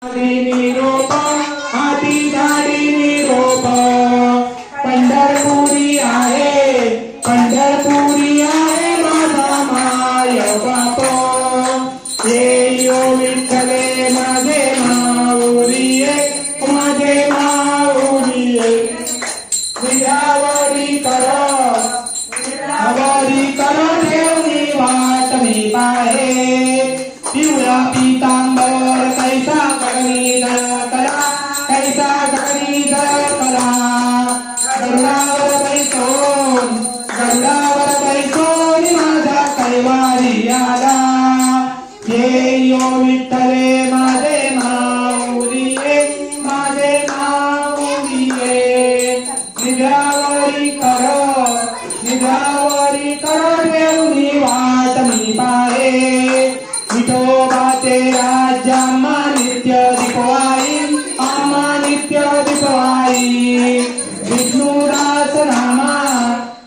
निरोप हाती झाडी निरोप पंढरपुरी आहे माझा माय बाप येयो विठ्ठले माझे माऊलीये विद्यावरी कर ठेवली वाट मी पाहे पिवळा पितांबर कैसा करणी कला गरुडावर बैसोन माझा कैवारी आला येयो विठ्ठले माझे माऊलीये निद्रावरी कर ठेवली वाट मी पाहे विठोबाचे राज्य आम्हा नित्य दीपवाई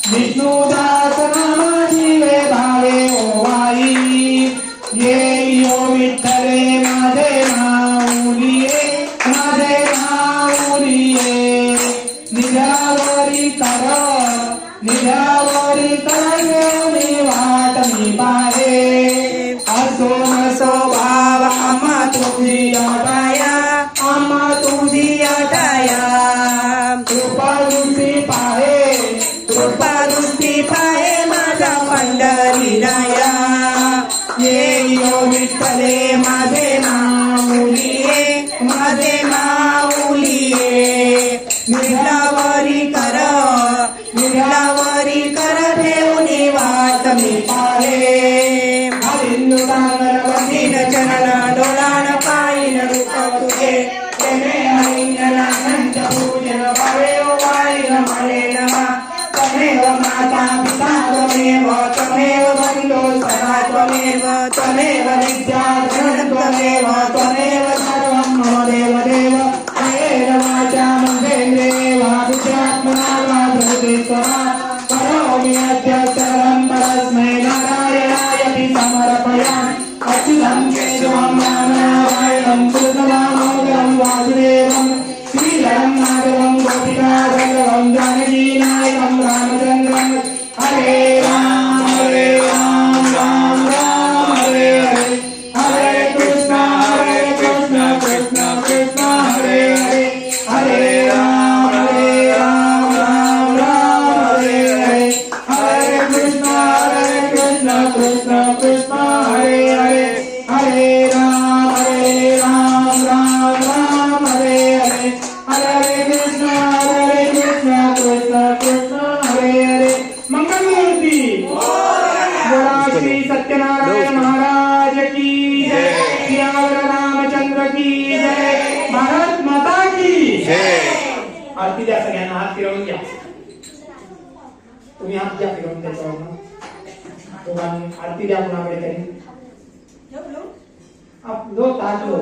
विष्णुदास नामा जीवे भावे ओवाई येयो विठ्ठले माझे माऊलीये निद्रावरी कर घेऊन वाट मी पाहे असो नसो भाव आम्हा तुझी अटाया कृपा दृष्टी पाहे माझा पंढरी राया येयो विठ्ठले माझे माऊलीये निद्रावरी कर ठेवली वाट मी पाहे वंदीन चरण डोलान पायीन रूप तुझे पूजन भवे वाईन मने नमा त्वमेव माता पिता त्वमेव बन्धो सखा त्वमेव विद्या धनं त्वमेव सर्वं मम देव कायेन वाचा मन्देन्द्रिये वा बुद्ध्यात्मना वा प्रकृते स्वहा करोमि अद्य सर्वं परस्मै नारायणाय समर्पयामि अच्युतं केशवं रामनारायणं कृष्णदामोदरं वासुदेवं श्रीधरं माधवं गोपिकाधरं जानकीनायकं रामचन्द्रं हरे राम राम राम हरे हरे हरे कृष्ण कृष्ण कृष्ण हरे हरे हरे राम राम हरे हरे हरे कृष्ण कृष्ण कृष्ण हरे हरे हरे राम राम हरे हरे हरे कृष्ण कृष्ण कृष्ण हरे हरे मंगलमूर्ती बोला श्री सत्यनारायण महाराज की जय सियावर रामचंद्र की जय भारत माता की जय आरती द्या सगळ्यांना हात फिरवून घ्या तुम्ही हात द्या फिरवून द्या आरती द्या कुणाकडे तरी आप लो ताट लो